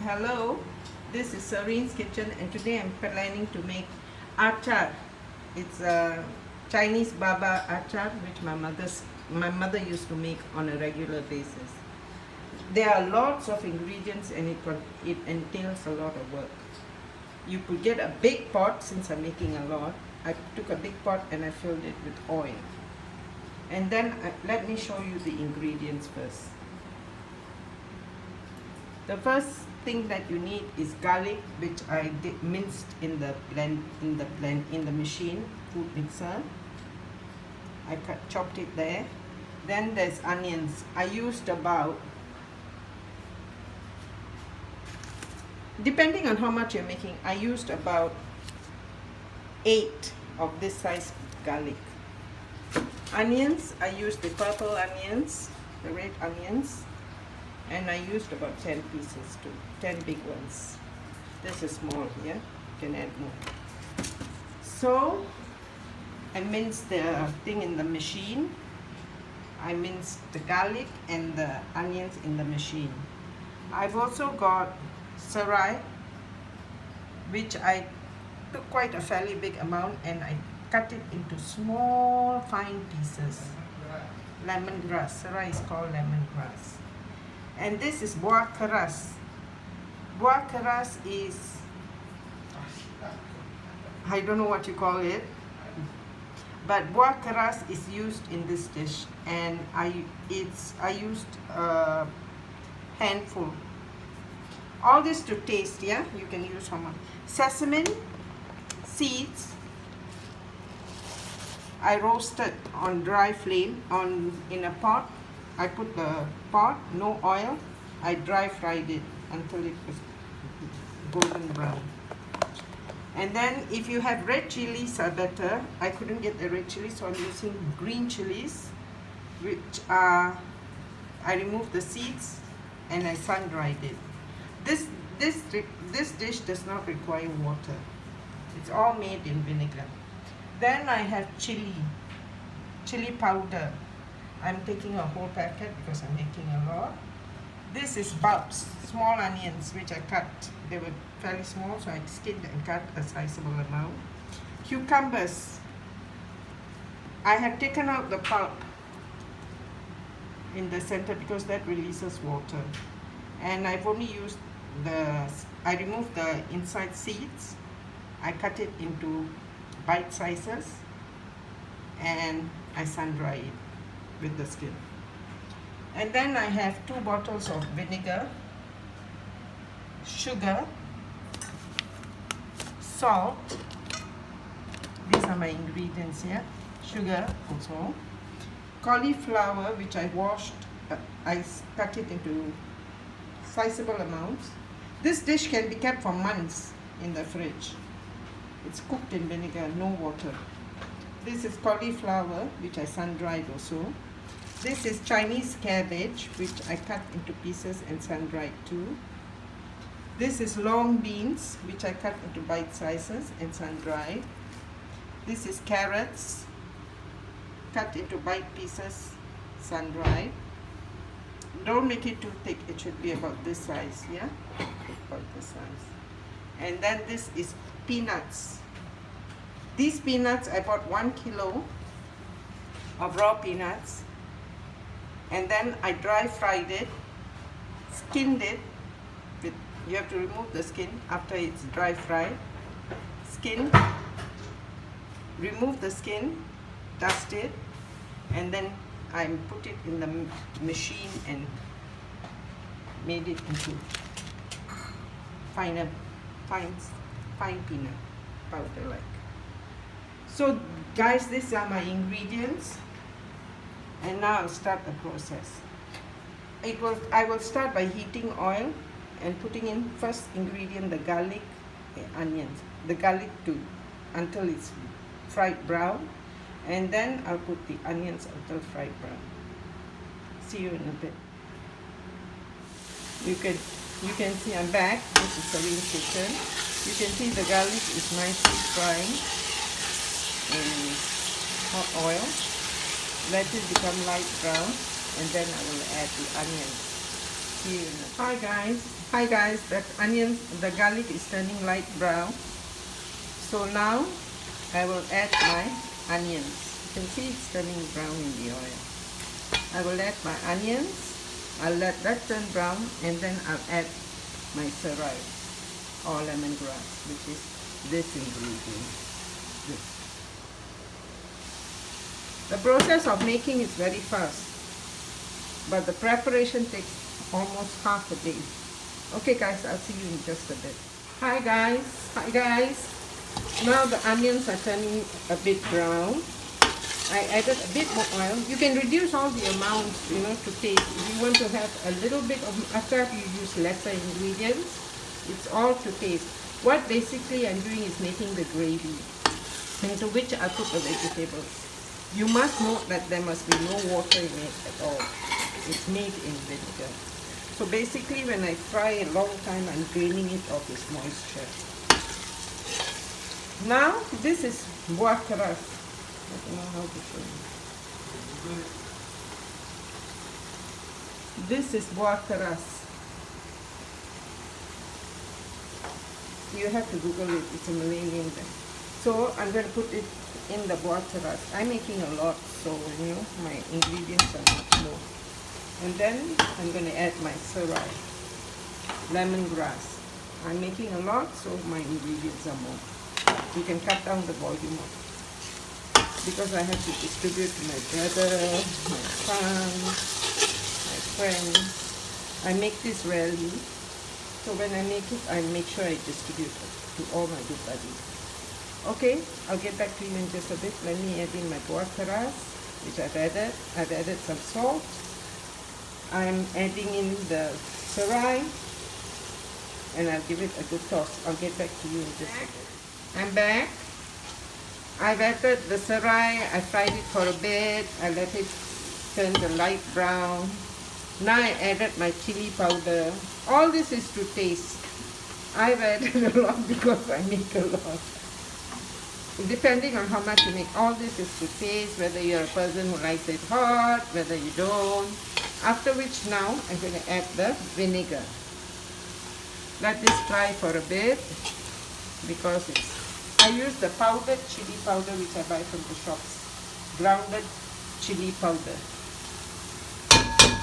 Hello, this is Serene's Kitchen and today I'm planning to make achar. It's a Chinese baba achar which my mother used to make on a regular basis. There are lots of ingredients and it entails a lot of work. You could get a big pot since I'm making a lot. I took a big pot and I filled it with oil. And then let me show you the ingredients first. The first thing that you need is garlic, which I minced in the machine food mixer. I chopped it there. Then there's onions. I used about, depending on how much you're making, I used about 8 of this size garlic. Onions, I used the purple onions, the red onions. And I used about 10 pieces too, 10 big ones. This is small here, you can add more. So, I minced the thing in the machine. I minced the garlic and the onions in the machine. I've also got serai, which I took quite a fairly big amount and I cut it into small, fine pieces. Lemongrass, serai is called lemongrass. And this is buah keras. Buah keras is, I don't know what you call it, but buah keras is used in this dish, and I used a handful. All this to taste, yeah. You can use how much. Sesame seeds. I roasted on dry flame in a pot. I put the pot, no oil. I dry fried it until it was golden brown. And then if you have red chilies are better. I couldn't get the red chilies, so I'm using green chilies, which are, I removed the seeds and I sun dried it. This dish does not require water. It's all made in vinegar. Then I have chili powder. I'm taking a whole packet because I'm making a lot. This is bulbs, small onions, which I cut. They were fairly small, so I skinned and cut a sizable amount. Cucumbers. I have taken out the pulp in the center because that releases water. And I've only used I removed the inside seeds. I cut it into bite sizes and I sun dry it with the skin. And then I have 2 bottles of vinegar, sugar, salt. These are my ingredients here. Sugar also. Cauliflower, which I washed. I cut it into sizable amounts. This dish can be kept for months in the fridge. It's cooked in vinegar, no water. This is cauliflower, which I sun-dried also. This is Chinese cabbage, which I cut into pieces and sun-dried too. This is long beans, which I cut into bite sizes and sun-dried. This is carrots, cut into bite pieces, sun-dried. Don't make it too thick, it should be about this size, yeah? About this size. And then this is peanuts. These peanuts, I bought 1 kilo of raw peanuts, and then I dry fried it, skinned it. You have to remove the skin after it's dry fried. Skin, remove the skin, dust it, and then I put it in the machine and made it into fine peanut powder like. So guys, these are my ingredients, and now I'll start the process. I will start by heating oil and putting in first ingredient, the garlic and onions. The garlic too, until it's fried brown, and then I'll put the onions until fried brown. See you in a bit. You can see I'm back. This is Serene's Kitchen. You can see the garlic is nicely frying in hot oil. Let it become light brown, and then I will add the onions. See you in a bit. Hi guys. Hi guys, the garlic is turning light brown. So now I will add my onions. You can see it's turning brown in the oil. I will add my onions. I'll let that turn brown, and then I'll add my serai or lemongrass, which is this ingredient. This. The process of making is very fast, but the preparation takes almost half a day. Okay guys, I'll see you in just a bit. Hi guys. Now the onions are turning a bit brown. I added a bit more oil. You can reduce all the amounts, to taste. If you want to have a little bit of achar, you use lesser ingredients. It's all to taste. What basically I'm doing is making the gravy, into which I put the vegetables. You must note that there must be no water in it at all. It's made in vinegar. So basically when I fry a long time, I'm draining it of its moisture. Now this is buah keras. I don't know how to show you. This is buah keras. You have to Google it, it's a Malay name there. So I'm going to put it in the buah keras. I'm making a lot, so my ingredients are much more. And then I'm going to add my serai, lemongrass. I'm making a lot, so my ingredients are more. You can cut down the volume of it, because I have to distribute to my brother, my son, my friends. I make this rarely, so when I make it, I make sure I distribute it to all my good buddies. Okay, I'll get back to you in just a bit. Let me add in my buah keras, which I've added. I've added some salt. I'm adding in the serai, and I'll give it a good toss. I'll get back to you in just a bit. I'm back. I've added the serai. I fried it for a bit. I let it turn the light brown. Now I added my chili powder. All this is to taste. I've added a lot because I make a lot. Depending on how much you make, all this is to taste, whether you're a person who likes it hot, whether you don't. After which now I'm going to add the vinegar. Let this fry for a bit, because I use the powdered chili powder which I buy from the shops. Grounded chili powder.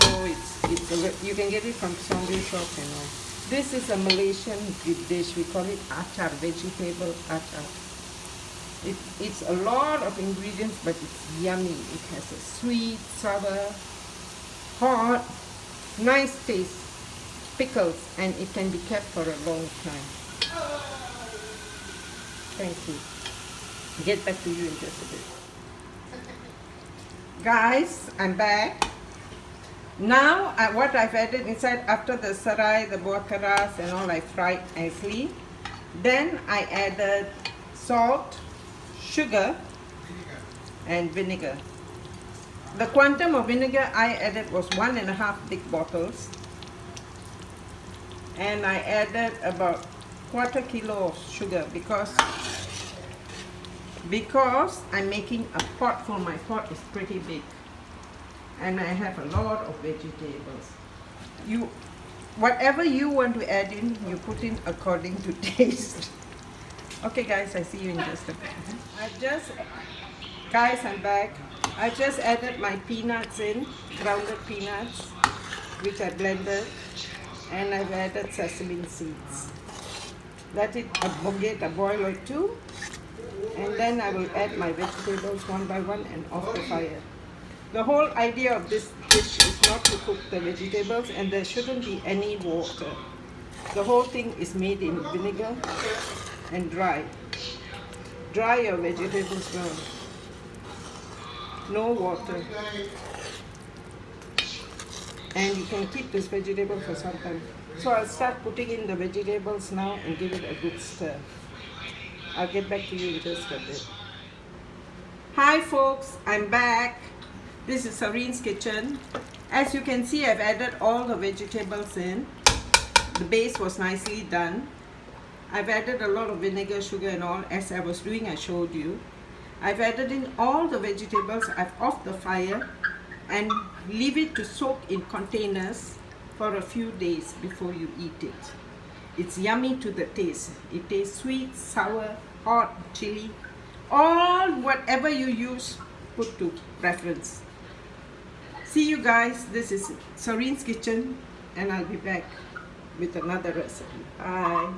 So you can get it from Sunday shop and all. This is a Malaysian dish. We call it achar, vegetable achar. It's a lot of ingredients, but it's yummy. It has a sweet, sour, hot, nice taste, pickles, and it can be kept for a long time. Thank you. Get back to you in just a bit. Guys, I'm back. Now what I've added inside, after the serai, the buah keras and all, I fried nicely. Then I added salt, sugar and vinegar. The quantum of vinegar I added was 1.5 big bottles, and I added about 1/4 kilo of sugar because I'm making a pot full. My pot is pretty big and I have a lot of vegetables. Whatever you want to add in, you put in according to taste. Okay guys, I see you in just a bit. Guys, I'm back. I just added my peanuts in, grounded peanuts, which I blended, and I've added sesame seeds. Let it get a boil or two, and then I will add my vegetables one by one and off the fire. The whole idea of this dish is not to cook the vegetables, and there shouldn't be any water. The whole thing is made in vinegar and dry. Dry your vegetables well. No water. And you can keep this vegetable for some time. So I'll start putting in the vegetables now and give it a good stir. I'll get back to you in just a bit. Hi folks, I'm back. This is Sarene's kitchen. As you can see, I've added all the vegetables in. The base was nicely done. I've added a lot of vinegar, sugar and all. As I was doing, I showed you. I've added in all the vegetables. I've off the fire and leave it to soak in containers for a few days before you eat it. It's yummy to the taste. It tastes sweet, sour, hot, chili, all whatever you use, put to preference. See you guys. This is Serene's Kitchen, and I'll be back with another recipe. Bye.